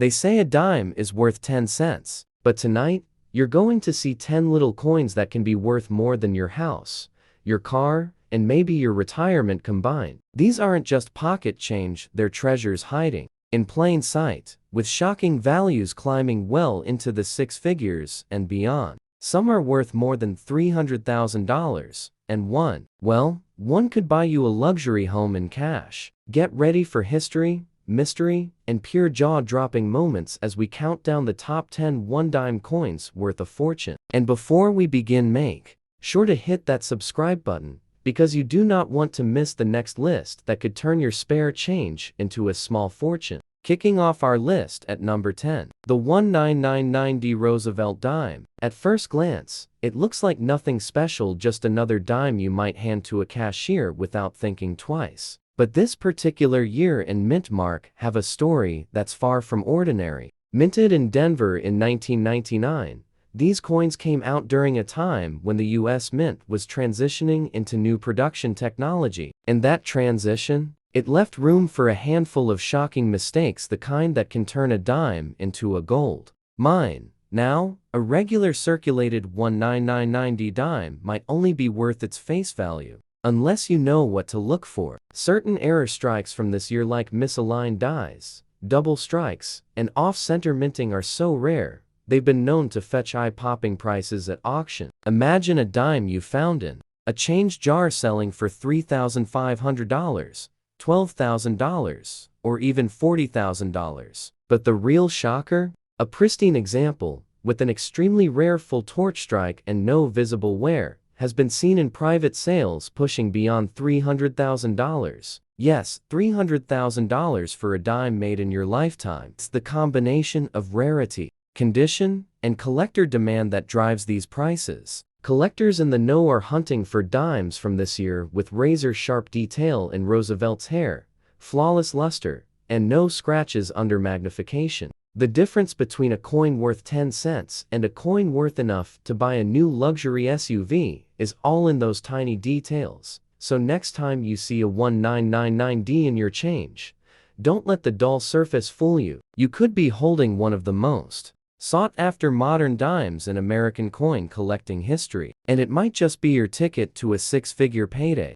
They say a dime is worth 10 cents, but tonight, you're going to see 10 little coins that can be worth more than your house, your car, and maybe your retirement combined. These aren't just pocket change, they're treasures hiding in plain sight, with shocking values climbing well into the six figures and beyond. Some are worth more than $300,000, and one could buy you a luxury home in cash. Get ready for history, mystery, and pure jaw-dropping moments as we count down the top 10 one-dime coins worth a fortune. And before we begin, make sure to hit that subscribe button, because you do not want to miss the next list that could turn your spare change into a small fortune. Kicking off our list at number 10, the 1999 Roosevelt dime. At first glance, it looks like nothing special, just another dime you might hand to a cashier without thinking twice. But this particular year and mint mark have a story that's far from ordinary. Minted in Denver in 1999, these coins came out during a time when the US Mint was transitioning into new production technology. And that transition? It left room for a handful of shocking mistakes, the kind that can turn a dime into a gold mine. Now, a regular circulated 1999 dime might only be worth its face value, unless you know what to look for. Certain error strikes from this year, like misaligned dies, double strikes, and off-center minting, are so rare, they've been known to fetch eye-popping prices at auction. Imagine a dime you found in a change jar selling for $3,500, $12,000, or even $40,000. But the real shocker? A pristine example, with an extremely rare full torch strike and no visible wear, has been seen in private sales pushing beyond $300,000. Yes, $300,000 for a dime made in your lifetime. It's the combination of rarity, condition, and collector demand that drives these prices. Collectors in the know are hunting for dimes from this year with razor-sharp detail in Roosevelt's hair, flawless luster, and no scratches under magnification. The difference between a coin worth 10 cents and a coin worth enough to buy a new luxury SUV is all in those tiny details. So next time you see a 1999D in your change, don't let the dull surface fool you. You could be holding one of the most sought-after modern dimes in American coin collecting history, and it might just be your ticket to a six-figure payday.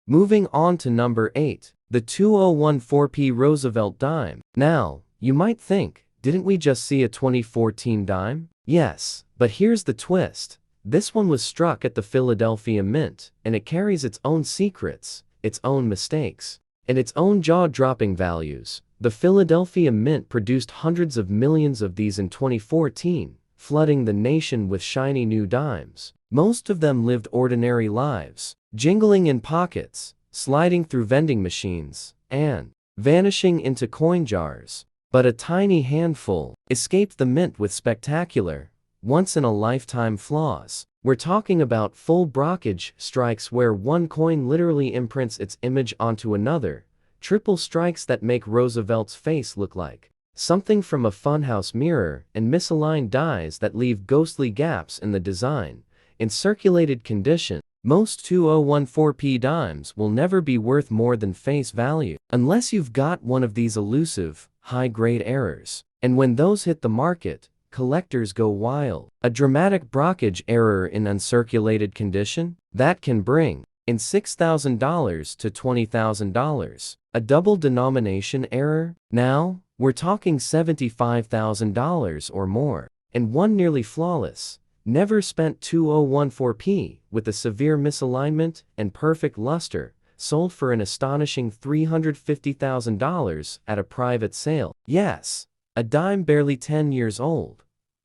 Moving on to number 8, the 2014 Roosevelt dime. Now, you might think, didn't we just see a 2014 dime? Yes, but here's the twist. This one was struck at the Philadelphia Mint, and it carries its own secrets, its own mistakes, and its own jaw-dropping values. The Philadelphia Mint produced hundreds of millions of these in 2014, flooding the nation with shiny new dimes. Most of them lived ordinary lives, jingling in pockets, sliding through vending machines, and vanishing into coin jars. But a tiny handful escaped the mint with spectacular, once-in-a-lifetime flaws. We're talking about full blockage strikes where one coin literally imprints its image onto another, triple strikes that make Roosevelt's face look like something from a funhouse mirror, and misaligned dies that leave ghostly gaps in the design. In circulated condition, most 2014 dimes will never be worth more than face value, unless you've got one of these elusive, high-grade errors. And when those hit the market, collectors go wild. A dramatic blockage error in uncirculated condition? That can bring in $6,000 to $20,000. A double denomination error? Now, we're talking $75,000 or more. And one nearly flawless, never spent 2014 with a severe misalignment and perfect luster, sold for an astonishing $350,000 at a private sale. Yes, a dime barely 10 years old,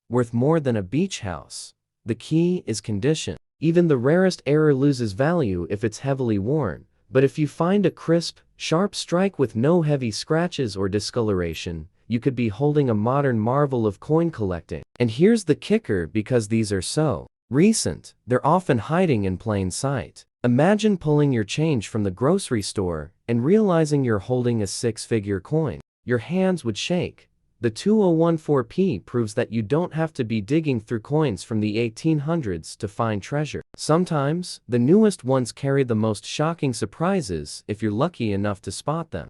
worth more than a beach house. The key is condition. Even the rarest error loses value if it's heavily worn, but if you find a crisp, sharp strike with no heavy scratches or discoloration, you could be holding a modern marvel of coin collecting. And here's the kicker: because these are so recent, they're often hiding in plain sight. Imagine pulling your change from the grocery store and realizing you're holding a six-figure coin. Your hands would shake. The 2014 proves that you don't have to be digging through coins from the 1800s to find treasure. Sometimes, the newest ones carry the most shocking surprises if you're lucky enough to spot them.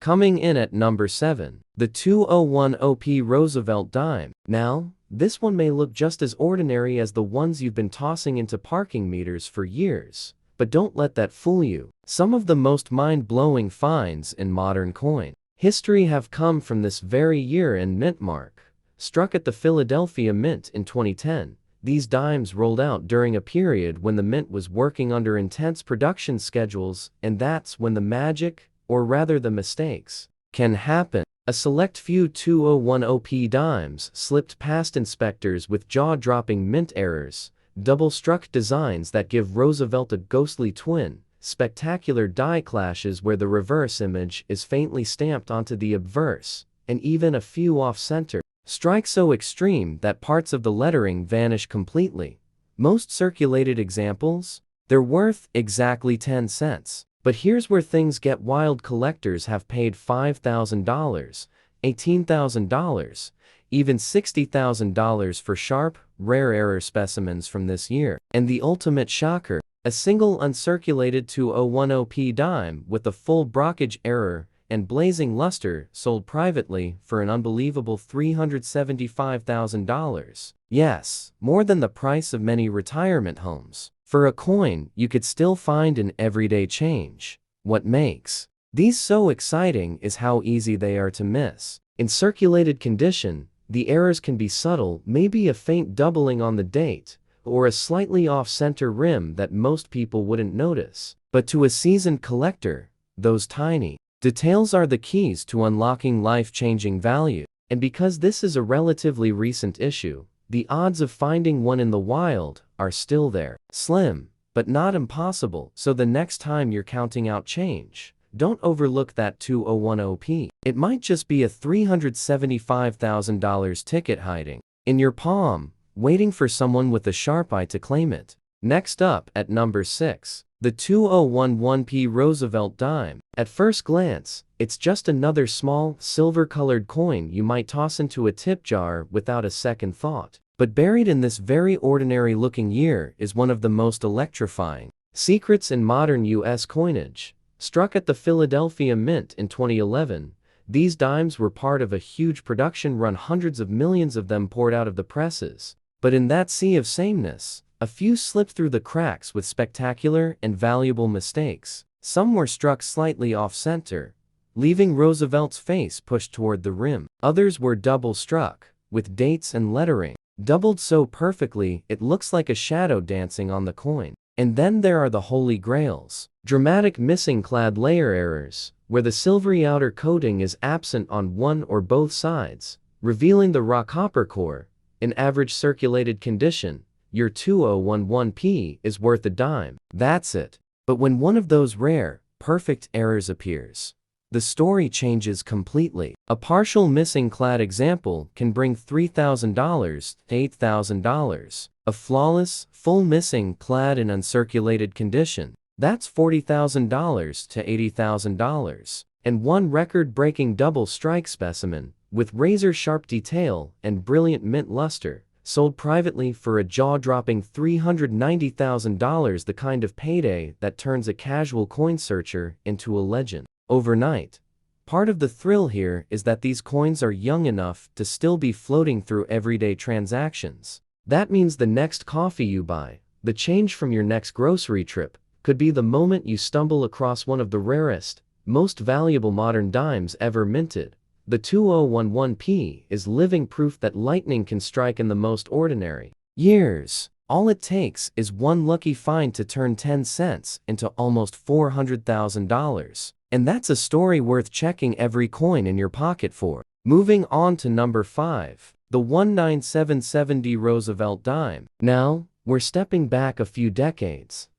Coming in at number 7, the 2010p Roosevelt dime. Now, this one may look just as ordinary as the ones you've been tossing into parking meters for years, but don't let that fool you. Some of the most mind-blowing finds in modern coin history have come from this very year and mint mark. Struck at the Philadelphia Mint in 2010, these dimes rolled out during a period when the mint was working under intense production schedules, and that's when the magic, or rather the mistakes, can happen. A select few 2010p dimes slipped past inspectors with jaw-dropping mint errors, double-struck designs that give Roosevelt a ghostly twin, spectacular die clashes where the reverse image is faintly stamped onto the obverse, and even a few off-center strikes so extreme that parts of the lettering vanish completely. Most circulated examples? They're worth exactly 10 cents. But here's where things get wild. Collectors have paid $5,000, $18,000, even $60,000 for sharp, rare error specimens from this year. And the ultimate shocker, a single uncirculated 2010p dime with a full brockage error and blazing luster sold privately for an unbelievable $375,000. Yes, more than the price of many retirement homes. For a coin you could still find in everyday change. What makes these so exciting is how easy they are to miss. In circulated condition, the errors can be subtle, maybe a faint doubling on the date, or a slightly off-center rim that most people wouldn't notice. But to a seasoned collector, those tiny details are the keys to unlocking life-changing value. And because this is a relatively recent issue, the odds of finding one in the wild are still there. Slim, but not impossible. So the next time you're counting out change, don't overlook that 2010p. It might just be a $375,000 ticket hiding in your palm, waiting for someone with a sharp eye to claim it. Next up, at number 6, the 2011p Roosevelt dime. At first glance, it's just another small, silver-colored coin you might toss into a tip jar without a second thought. But buried in this very ordinary-looking year is one of the most electrifying secrets in modern U.S. coinage. Struck at the Philadelphia Mint in 2011, these dimes were part of a huge production run, hundreds of millions of them poured out of the presses. But in that sea of sameness, a few slipped through the cracks with spectacular and valuable mistakes. Some were struck slightly off-center, leaving Roosevelt's face pushed toward the rim. Others were double-struck, with dates and lettering doubled so perfectly it looks like a shadow dancing on the coin. And then there are the holy grails. Dramatic missing clad layer errors, where the silvery outer coating is absent on one or both sides, revealing the raw copper core. In average circulated condition, your 2011p is worth a dime. That's it. But when one of those rare, perfect errors appears, the story changes completely. A partial missing clad example can bring $3,000 to $8,000. A flawless, full missing clad in uncirculated condition, that's $40,000 to $80,000. And one record-breaking double strike specimen, with razor-sharp detail and brilliant mint luster, sold privately for a jaw-dropping $390,000, the kind of payday that turns a casual coin searcher into a legend overnight. Part of the thrill here is that these coins are young enough to still be floating through everyday transactions. That means the next coffee you buy, the change from your next grocery trip, could be the moment you stumble across one of the rarest, most valuable modern dimes ever minted. The 2011p is living proof that lightning can strike in the most ordinary years. All it takes is one lucky find to turn 10 cents into almost $400,000. And that's a story worth checking every coin in your pocket for. Moving on to number 5, the 1977 Roosevelt dime. Now, we're stepping back a few decades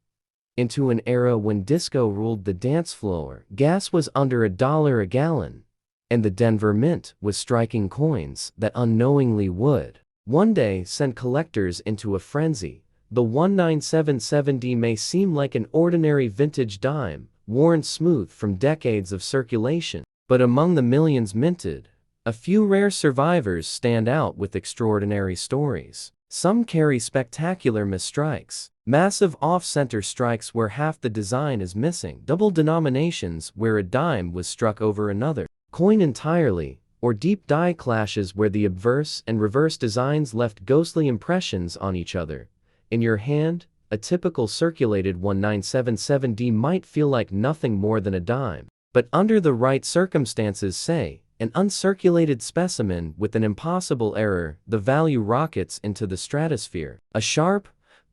into an era when disco ruled the dance floor, gas was under $1 a gallon, and the Denver Mint was striking coins that unknowingly would one day send collectors into a frenzy. The 1977 may seem like an ordinary vintage dime, worn smooth from decades of circulation, but among the millions minted, a few rare survivors stand out with extraordinary stories. Some carry spectacular misstrikes. Massive off-center strikes where half the design is missing. Double denominations where a dime was struck over another coin entirely, or deep die clashes where the obverse and reverse designs left ghostly impressions on each other. In your hand, a typical circulated 1977D might feel like nothing more than a dime. But under the right circumstances, say, an uncirculated specimen with an impossible error, the value rockets into the stratosphere. A sharp,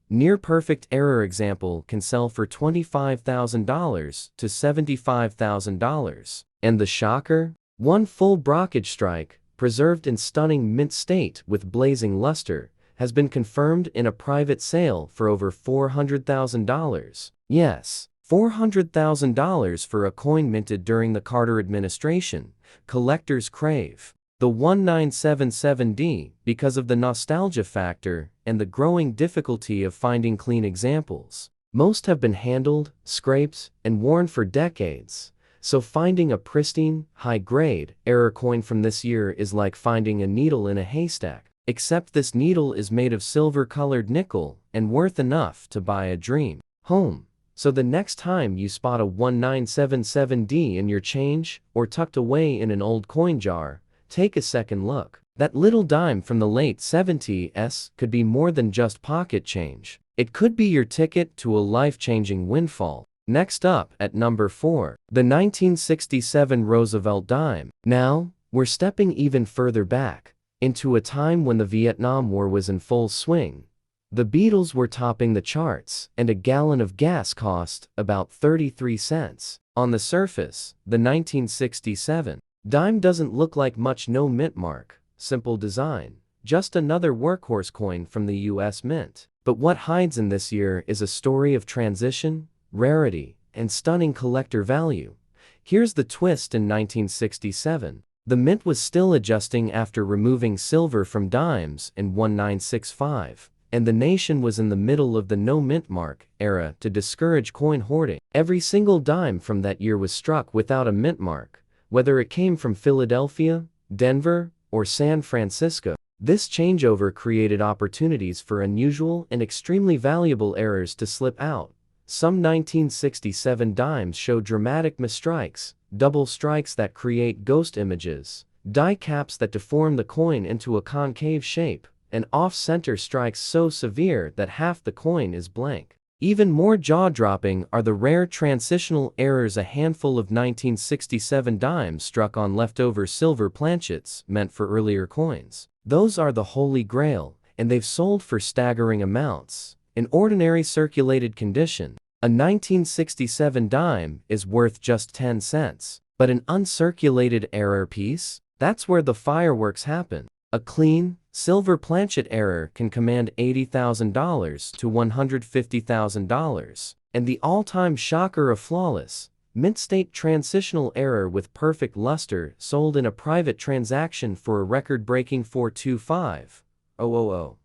near-perfect error example can sell for $25,000 to $75,000. And the shocker? One full brockage strike, preserved in stunning mint state with blazing luster, has been confirmed in a private sale for over $400,000. Yes, $400,000 for a coin minted during the Carter administration. Collectors crave the 1977D because of the nostalgia factor and the growing difficulty of finding clean examples. Most have been handled, scraped, and worn for decades, so finding a pristine, high-grade, error coin from this year is like finding a needle in a haystack. Except this needle is made of silver-colored nickel and worth enough to buy a dream home. So the next time you spot a 1977D in your change or tucked away in an old coin jar, take a second look. That little dime from the late 70s could be more than just pocket change. It could be your ticket to a life-changing windfall. Next up, at number 4, the 1967 Roosevelt dime. Now, we're stepping even further back, into a time when the Vietnam War was in full swing. The Beatles were topping the charts, and a gallon of gas cost about 33 cents. On the surface, the 1967 dime doesn't look like much. No mint mark, simple design, just another workhorse coin from the US Mint. But what hides in this year is a story of transition, rarity, and stunning collector value. Here's the twist: in 1967, the mint was still adjusting after removing silver from dimes in 1965. And the nation was in the middle of the no mint mark era to discourage coin hoarding. Every single dime from that year was struck without a mint mark, whether it came from Philadelphia, Denver, or San Francisco. This changeover created opportunities for unusual and extremely valuable errors to slip out. Some 1967 dimes show dramatic misstrikes, double strikes that create ghost images, die caps that deform the coin into a concave shape, and off-center strikes so severe that half the coin is blank. Even more jaw-dropping are the rare transitional errors. A handful of 1967 dimes struck on leftover silver planchets meant for earlier coins. Those are the holy grail, and they've sold for staggering amounts. In ordinary circulated condition, a 1967 dime is worth just 10 cents. But an uncirculated error piece? That's where the fireworks happen. A clean, silver planchet error can command $80,000 to $150,000. And the all-time shocker, a flawless, mint-state transitional error with perfect luster sold in a private transaction for a record-breaking $425,000.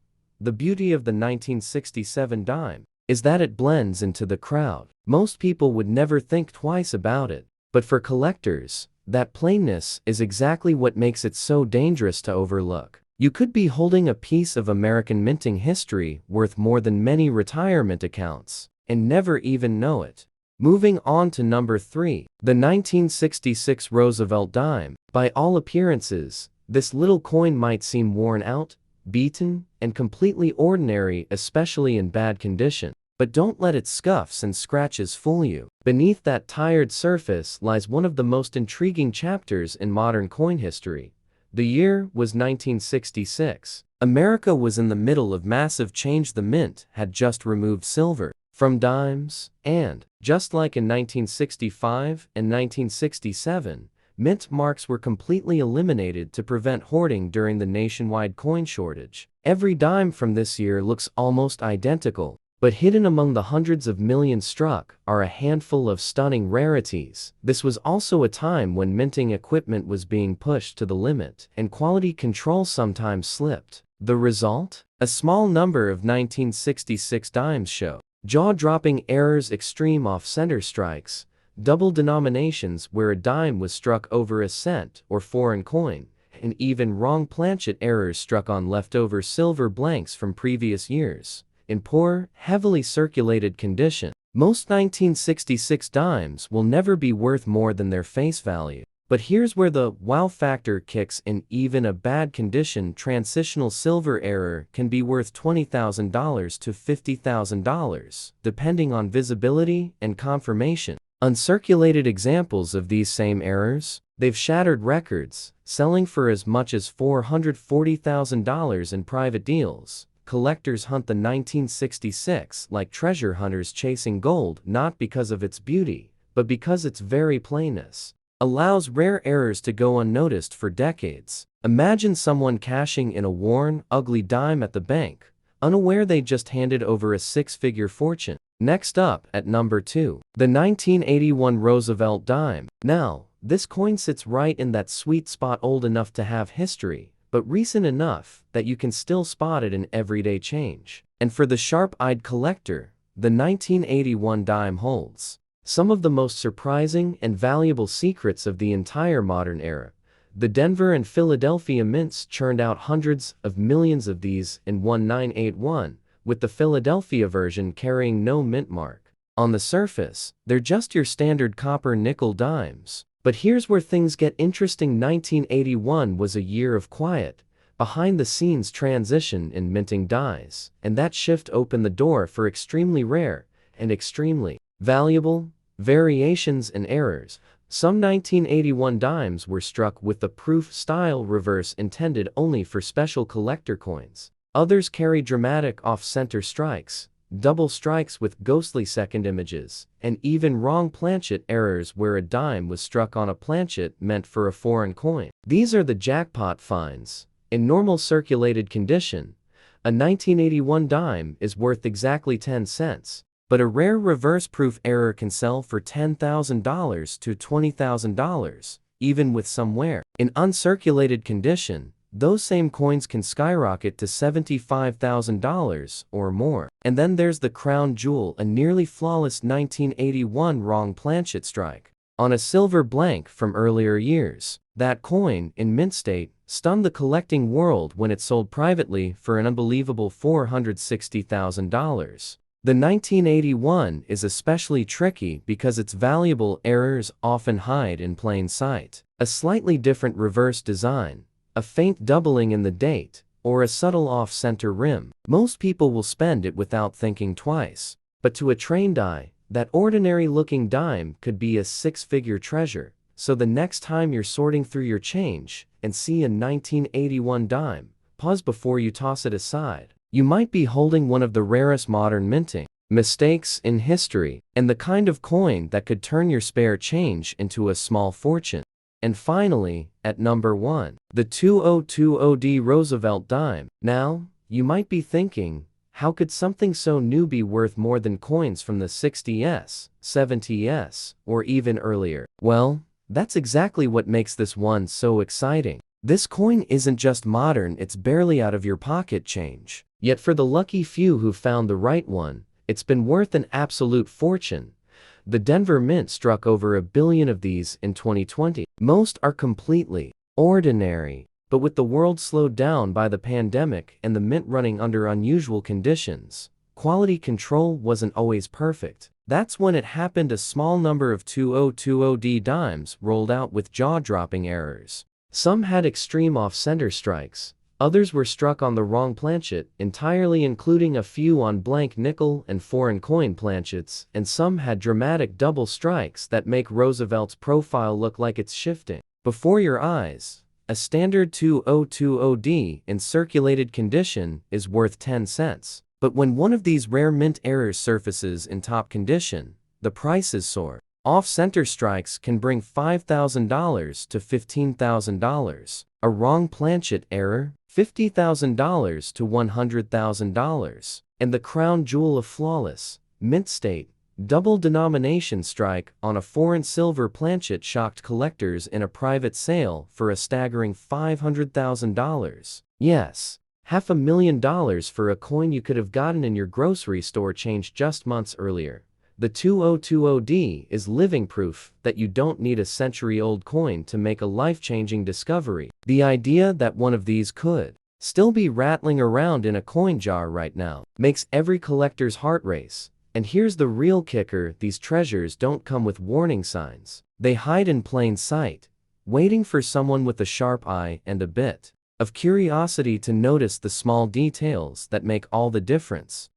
The beauty of the 1967 dime is that it blends into the crowd. Most people would never think twice about it. But for collectors, that plainness is exactly what makes it so dangerous to overlook. You could be holding a piece of American minting history worth more than many retirement accounts and never even know it. Moving on to number 3, the 1966 Roosevelt dime. By all appearances, this little coin might seem worn out, beaten, and completely ordinary, especially in bad condition. But don't let its scuffs and scratches fool you. Beneath that tired surface lies one of the most intriguing chapters in modern coin history. The year was 1966. America was in the middle of massive change. The mint had just removed silver from dimes, and, just like in 1965 and 1967, mint marks were completely eliminated to prevent hoarding during the nationwide coin shortage. Every dime from this year looks almost identical. But hidden among the hundreds of millions struck are a handful of stunning rarities. This was also a time when minting equipment was being pushed to the limit, and quality control sometimes slipped. The result? A small number of 1966 dimes show jaw-dropping errors, extreme off-center strikes, double denominations where a dime was struck over a cent or foreign coin, and even wrong planchet errors struck on leftover silver blanks from previous years. In poor, heavily circulated condition, most 1966 dimes will never be worth more than their face value. But here's where the wow factor kicks in. Even a bad condition transitional silver error can be worth $20,000 to $50,000, depending on visibility and confirmation. Uncirculated examples of these same errors, they've shattered records, selling for as much as $440,000 in private deals. Collectors hunt the 1966 like treasure hunters chasing gold, not because of its beauty, but because its very plainness allows rare errors to go unnoticed for decades. Imagine someone cashing in a worn, ugly dime at the bank, unaware they just handed over a six-figure fortune. Next up, at number 2, the 1981 Roosevelt dime. Now, this coin sits right in that sweet spot, old enough to have history, but recent enough that you can still spot it in everyday change. And for the sharp-eyed collector, the 1981 dime holds some of the most surprising and valuable secrets of the entire modern era. The Denver and Philadelphia mints churned out hundreds of millions of these in 1981, with the Philadelphia version carrying no mint mark. On the surface, they're just your standard copper nickel dimes. But here's where things get interesting. 1981 was a year of quiet, behind-the-scenes transition in minting dies, and that shift opened the door for extremely rare and extremely valuable variations and errors. Some 1981 dimes were struck with the proof-style reverse intended only for special collector coins. Others carry dramatic off-center strikes, double strikes with ghostly second images, and even wrong planchet errors where a dime was struck on a planchet meant for a foreign coin. These are the jackpot finds. In normal circulated condition, a 1981 dime is worth exactly 10 cents. But a rare reverse proof error can sell for $10,000 to $20,000, even with some wear. In uncirculated condition, those same coins can skyrocket to $75,000 or more. And then there's the crown jewel, a nearly flawless 1981 wrong planchet strike on a silver blank from earlier years. That coin, in mint state, stunned the collecting world when it sold privately for an unbelievable $460,000. The 1981 is especially tricky because its valuable errors often hide in plain sight. A slightly different reverse design, a faint doubling in the date, or a subtle off-center rim. Most people will spend it without thinking twice. But to a trained eye, that ordinary-looking dime could be a six-figure treasure. So the next time you're sorting through your change and see a 1981 dime, pause before you toss it aside. You might be holding one of the rarest modern minting mistakes in history, and the kind of coin that could turn your spare change into a small fortune. And finally, at number 1, the 2020 Roosevelt dime. Now, you might be thinking, how could something so new be worth more than coins from the 60s, 70s, or even earlier? Well, that's exactly what makes this one so exciting. This coin isn't just modern, it's barely out of your pocket change. Yet for the lucky few who found the right one, it's been worth an absolute fortune. The Denver Mint struck over 1 billion of these in 2020. Most are completely ordinary, but with the world slowed down by the pandemic and the mint running under unusual conditions, quality control wasn't always perfect. That's when it happened. A small number of 2020D dimes rolled out with jaw-dropping errors. Some had extreme off-center strikes. Others were struck on the wrong planchet entirely, including a few on blank nickel and foreign coin planchets, and some had dramatic double strikes that make Roosevelt's profile look like it's shifting before your eyes. A standard 2020D in circulated condition is worth 10 cents. But when one of these rare mint errors surfaces in top condition, the prices soar. Off-center strikes can bring $5,000 to $15,000. A wrong planchet error, $50,000 to $100,000. And the crown jewel of flawless, mint state, double denomination strike on a foreign silver planchet shocked collectors in a private sale for a staggering $500,000. Yes, $500,000 for a coin you could have gotten in your grocery store change just months earlier. The 2020D is living proof that you don't need a century-old coin to make a life-changing discovery. The idea that one of these could still be rattling around in a coin jar right now makes every collector's heart race. And here's the real kicker: these treasures don't come with warning signs. They hide in plain sight, waiting for someone with a sharp eye and a bit of curiosity to notice the small details that make all the difference.